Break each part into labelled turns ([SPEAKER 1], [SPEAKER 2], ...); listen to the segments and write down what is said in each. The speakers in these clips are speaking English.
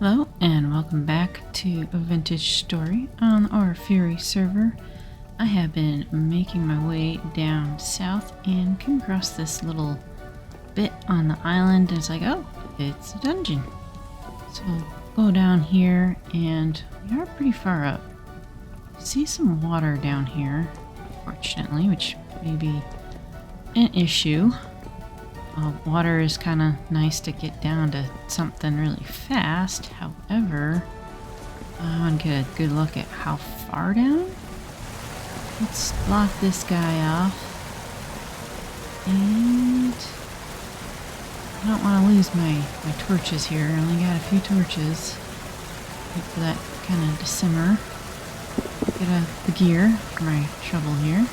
[SPEAKER 1] Hello and welcome back to a vintage story on our Fury server. I have been making my way down south and came across this little bit on the island and it's like, oh, it's a dungeon. So we'll go down here and we are pretty far up. See some water down here, fortunately, which may be an issue. Water is kind of nice to get down to something really fast. However, I want to get a good look at how far down. Let's block this guy off. And I don't want to lose my torches here. I only got a few torches. Wait for that kind of to simmer. Get the gear for my shovel here.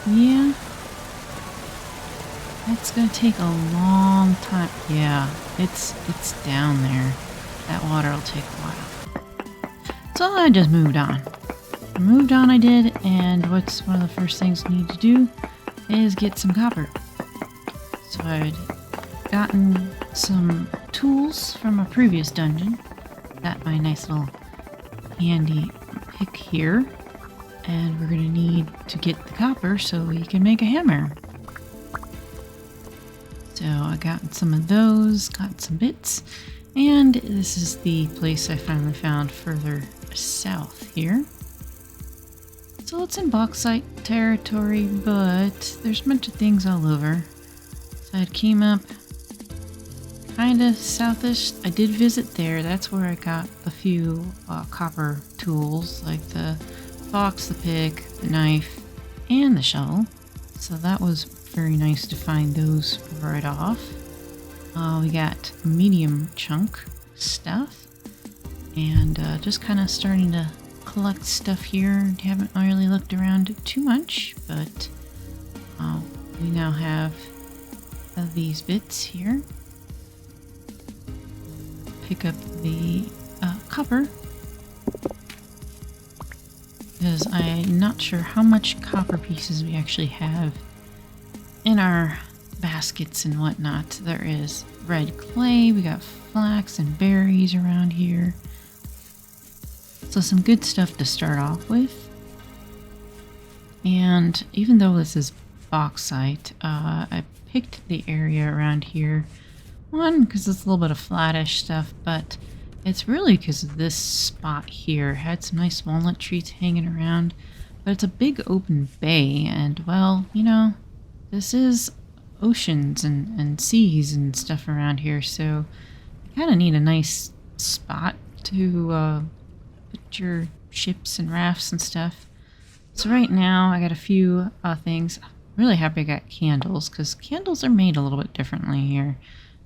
[SPEAKER 1] Yeah. That's gonna take a long time. Yeah, it's down there. That water will take a while. So I just moved on. I did, and what's one of the first things I need to do is get some copper. So I'd gotten some tools from a previous dungeon. Got my nice little handy pick here. And we're gonna need to get the copper so we can make a hammer. So I got some of those, got some bits, and this is the place I finally found further south here. So it's in bauxite territory, but there's a bunch of things all over. So I came up kind of southish. I did visit there. That's where I got a few copper tools, like the fox, the pick, the knife, and the shovel. So that was very nice to find those right off. We got medium chunk stuff and just kind of starting to collect stuff here. Haven't really looked around too much, but we now have these bits here. Pick up the copper because I'm not sure how much copper pieces we actually have in our baskets and whatnot. There is red clay, we got flax and berries around here. So some good stuff to start off with. And even though this is bauxite, I picked the area around here. One, because it's a little bit of flattish stuff, but it's really because of this spot here. Had some nice walnut trees hanging around, but it's a big open bay, and well, you know, this is oceans and seas and stuff around here, so you kind of need a nice spot to put your ships and rafts and stuff. So right now I got a few things. I'm really happy I got candles, because candles are made a little bit differently here.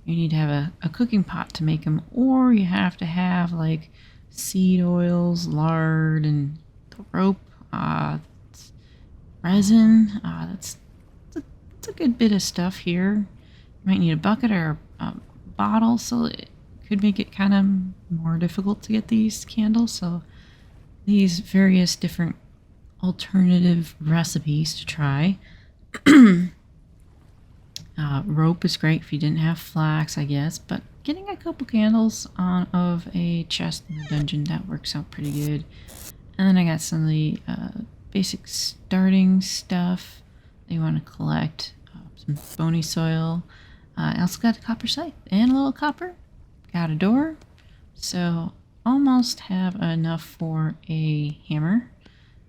[SPEAKER 1] You need to have a cooking pot to make them, or you have to have like seed oils, lard, and the rope, resin. That's a good bit of stuff here. You might need a bucket or a bottle, so it could make it kind of more difficult to get these candles. So these various different alternative recipes to try. Rope is great if you didn't have flax, I guess, but getting a couple candles out of a chest in the dungeon, that works out pretty good. And then I got some of the basic starting stuff that you want to collect. Some bony soil. I also got a copper scythe and a little copper. Got a door. So almost have enough for a hammer.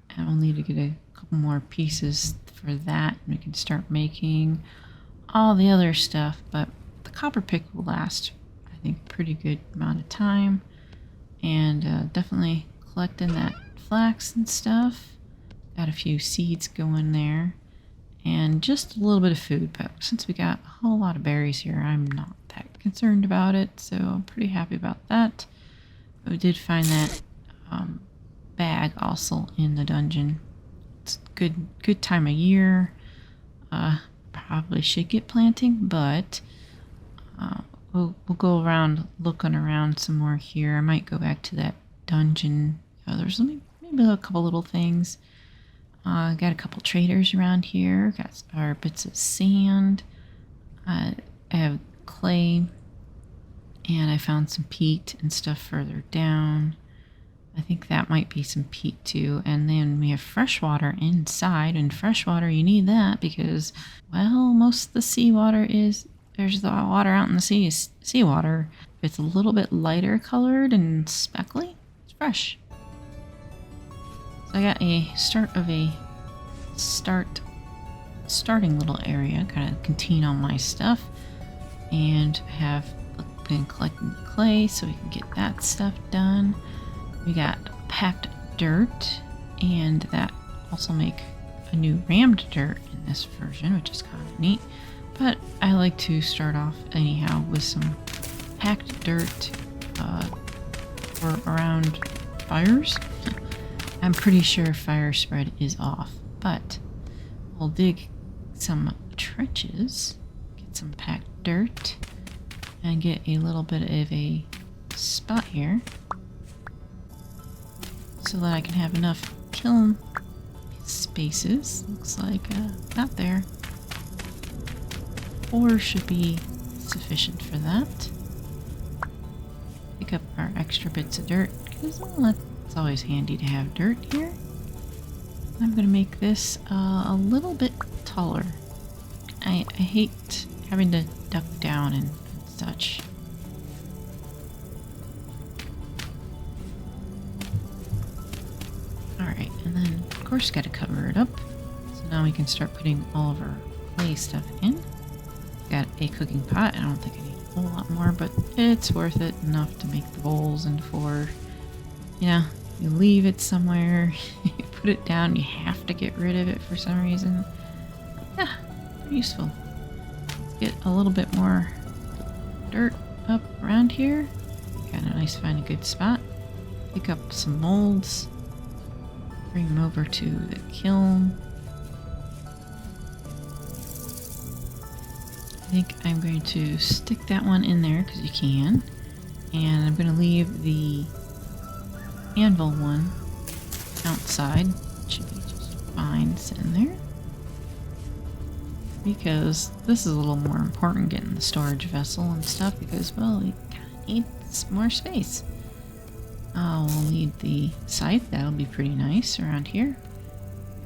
[SPEAKER 1] And I'll need to get a couple more pieces for that. And we can start making all the other stuff. But the copper pick will last, I think, a pretty good amount of time. And definitely collecting that flax and stuff. Got a few seeds going there. And just a little bit of food, but since we got a whole lot of berries here, I'm not that concerned about it, so I'm pretty happy about that. But we did find that bag also in the dungeon. It's a good time of year. Probably should get planting, but we'll go around looking around some more here. I might go back to that dungeon. There's maybe a couple little things. Got a couple traders around here. Got our bits of sand. I have clay And I found some peat and stuff further down. I think that might be some peat too. And then we have fresh water inside. And fresh water, you need that because, well, most of the seawater there's the water out in the sea is seawater. If it's a little bit lighter colored and speckly, it's fresh. So I got a starting little area, kind of contain all my stuff. And have been collecting clay so we can get that stuff done. We got packed dirt, and that also make a new rammed dirt in this version, which is kind of neat. But I like to start off anyhow with some packed dirt for around fires. I'm pretty sure fire spread is off, but we'll dig some trenches, get some packed dirt, and get a little bit of a spot here so that I can have enough kiln spaces. Looks like not there. 4 should be sufficient for that. Pick up our extra bits of dirt because it's always handy to have dirt here. I'm gonna make this a little bit taller. I hate having to duck down and such. Alright, and then of course gotta cover it up. So now we can start putting all of our clay stuff in. Got a cooking pot. I don't think I need a whole lot more, but it's worth it enough to make the bowls and for, you know, you leave it somewhere, you put it down, you have to get rid of it for some reason. Yeah, pretty useful. Let's get a little bit more dirt up around here. Got a nice, find a good spot. Pick up some molds. Bring them over to the kiln. I think I'm going to stick that one in there because you can. And I'm going to leave the anvil one outside. It should be just fine sitting there. Because this is a little more important, getting the storage vessel and stuff, because, well, we kind of need more space. We'll need the scythe. That'll be pretty nice around here.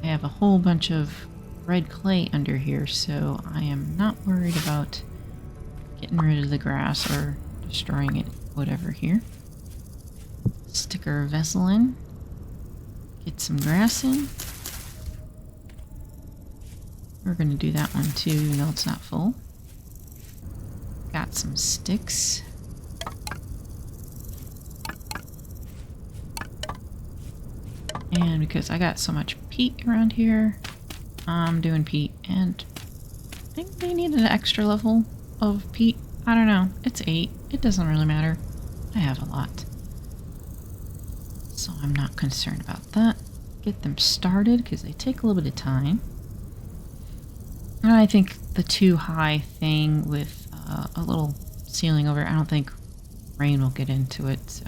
[SPEAKER 1] I have a whole bunch of red clay under here, so I am not worried about getting rid of the grass or destroying it, whatever here. Stick our vessel in. Get some grass in. We're going to do that one too, even though it's not full. Got some sticks. And because I got so much peat around here, I'm doing peat. And I think they need an extra level of peat. I don't know. It's 8. It doesn't really matter. I have a lot. So I'm not concerned about that. Get them started because they take a little bit of time. And I think the too high thing with a little ceiling over, I don't think rain will get into it, so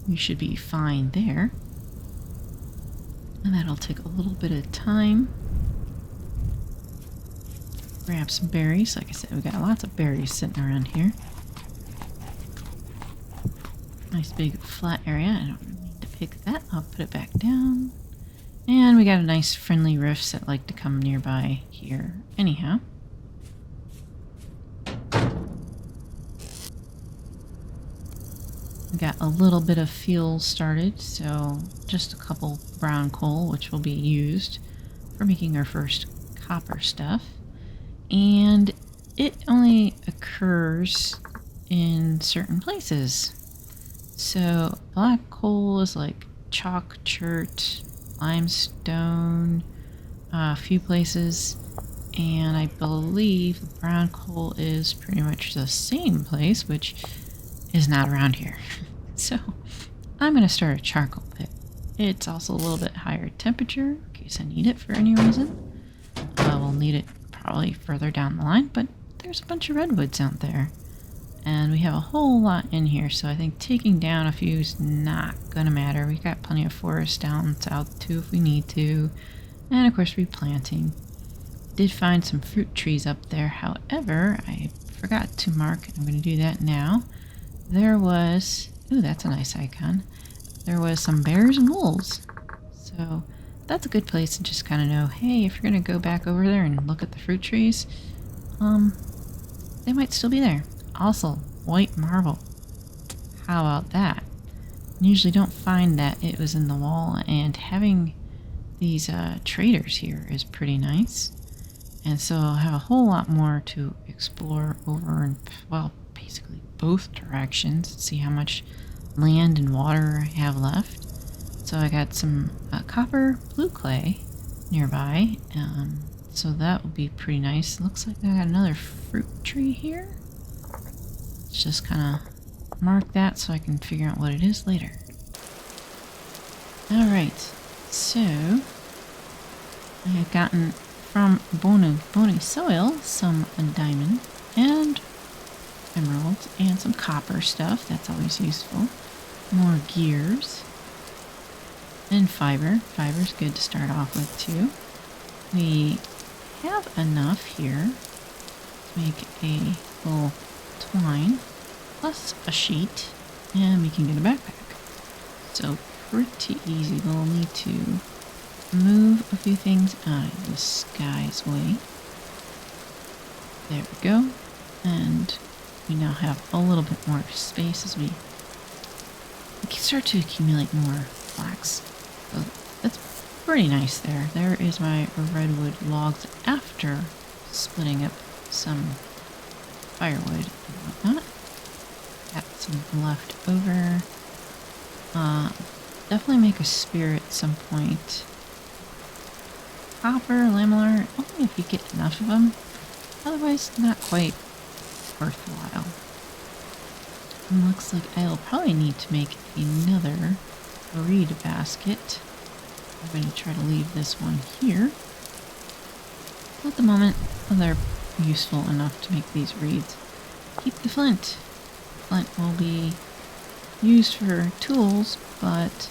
[SPEAKER 1] we should be fine there. And that'll take a little bit of time. Grab some berries. Like I said, we got lots of berries sitting around here. Nice big flat area. I don't need to pick that. I'll put it back down. And we got a nice friendly rifts that like to come nearby here. Anyhow. We got a little bit of fuel started, so just a couple brown coal, which will be used for making our first copper stuff. And it only occurs in certain places. So black coal is like chalk chert, limestone, a few places, and I believe the brown coal is pretty much the same place, which is not around here. So I'm going to start a charcoal pit. It's also a little bit higher temperature in case I need it for any reason. We'll need it probably further down the line, but there's a bunch of redwoods out there. And we have a whole lot in here, so I think taking down a few is not going to matter. We've got plenty of forest down south too if we need to. And of course replanting. Did find some fruit trees up there, however, I forgot to mark, and I'm going to do that now. There was... Ooh, that's a nice icon. There was some bears and wolves. So that's a good place to just kind of know, hey, if you're going to go back over there and look at the fruit trees, they might still be there. Also, white marble. How about that? Usually don't find that it was in the wall, and having these traders here is pretty nice. And so I'll have a whole lot more to explore over in, well, basically both directions. See how much land and water I have left. So I got some copper blue clay nearby. So that will be pretty nice. Looks like I got another fruit tree here. Let's just kind of mark that so I can figure out what it is later. Alright, so I have gotten from bony soil some diamond and emeralds and some copper stuff. That's always useful. More gears and fiber. Fiber's good to start off with too. We have enough here to make a little twine plus a sheet, and we can get a backpack. So pretty easy. We'll need to move a few things out of this guy's way. There we go. And we now have a little bit more space as we can start to accumulate more flax. So that's pretty nice there. There is my redwood logs after splitting up some firewood and whatnot. Got some left over. Definitely make a spear at some point. Copper, lamellar, only if you get enough of them. Otherwise, not quite worthwhile. And looks like I'll probably need to make another reed basket. I'm going to try to leave this one here. At the moment, they're useful enough to make these reeds. Keep the flint. Flint will be used for tools, but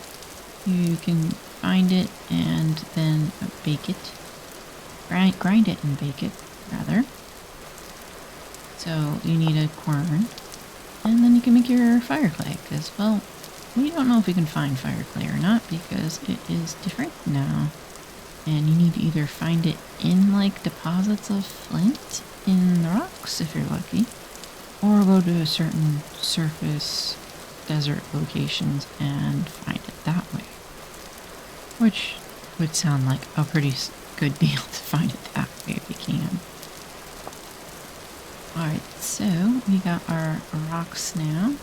[SPEAKER 1] you can find it and then bake it. Grind it and bake it, rather. So you need a quern, and then you can make your fire clay, because, well, we don't know if we can find fire clay or not, because it is different now. And you need to either find it in, like, deposits of flint in the rocks, if you're lucky, or go to a certain surface desert locations and find it that way. Which would sound like a pretty good deal to find it that way if you can. Alright, so we got our rocks now.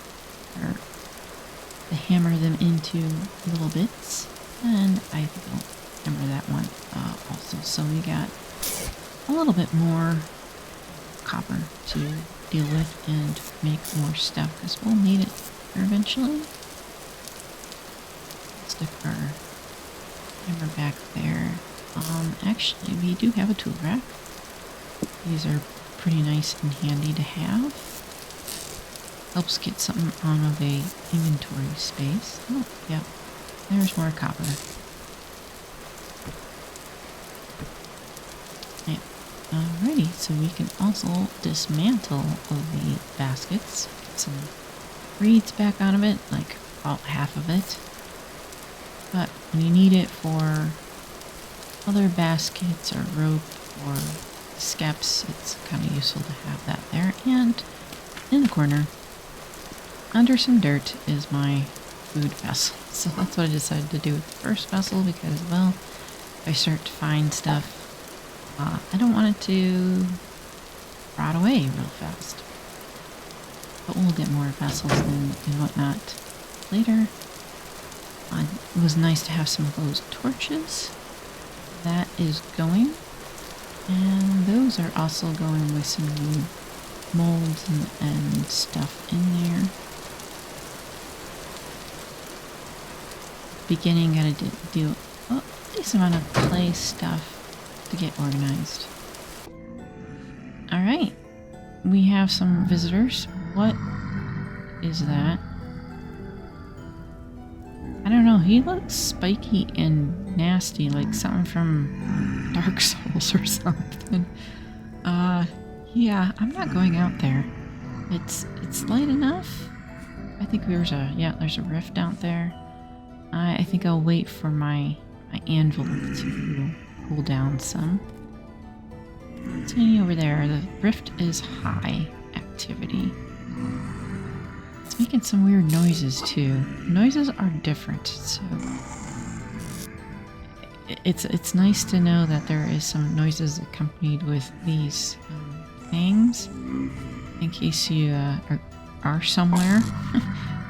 [SPEAKER 1] To hammer them into little bits. And I think I'll hammer that one also. So we got a little bit more copper to deal with and make more stuff, because we'll need it eventually. Stick our hammer back there. Actually, we do have a tool rack. These are pretty nice and handy to have. Helps get something out of a inventory space. Oh, yep. There's more copper. Yep. Alrighty, so we can also dismantle the baskets. Get some reeds back out of it, like about half of it. But when you need it for other baskets or rope or skeps, it's kind of useful to have that there. And in the corner, under some dirt, is my food vessel. So that's what I decided to do with the first vessel, because, well, if I start to find stuff, I don't want it to rot away real fast. But we'll get more vessels and whatnot later. It was nice to have some of those torches. That is going. And those are also going with some new molds and stuff in there. Beginning, gotta do a decent amount of clay stuff to get organized. Alright, we have some visitors. What is that? I don't know, he looks spiky and nasty, like something from Dark Souls or something. Yeah, I'm not going out there. It's light enough. I think there's a rift out there. I think I'll wait for my anvil to cool down some. What's hanging over there? The rift is high activity. It's making some weird noises too. Noises are different, so it's nice to know that there is some noises accompanied with these things, in case you are somewhere.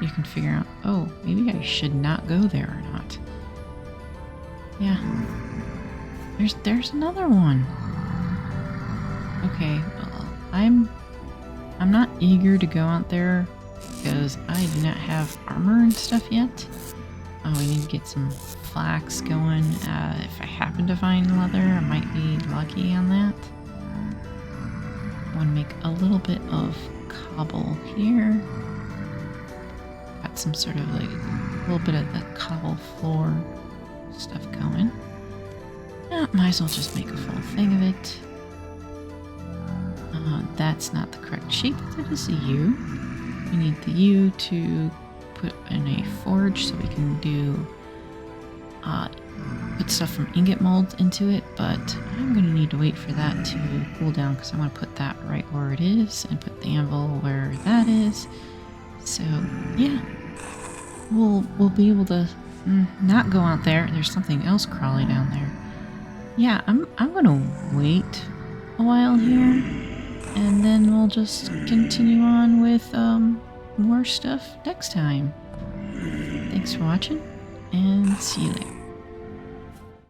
[SPEAKER 1] You can figure out, oh, maybe I should not go there or not. Yeah. There's another one. Okay, well, I'm not eager to go out there because I do not have armor and stuff yet. Oh, we need to get some flax going. If I happen to find leather, I might be lucky on that. I want to make a little bit of cobble here. Got some sort of like a little bit of the cobble floor stuff going. Might as well just make a full thing of it. That's not the correct shape. That is a U. We need the U to put in a forge so we can do put stuff from ingot mold into it, but I'm going to need to wait for that to cool down because I want to put that right where it is and put the anvil where that is. So yeah, we'll be able to not go out there. There's something else crawling down there. Yeah, I'm gonna wait a while here, and then we'll just continue on with more stuff next time. Thanks for watching, and see you later.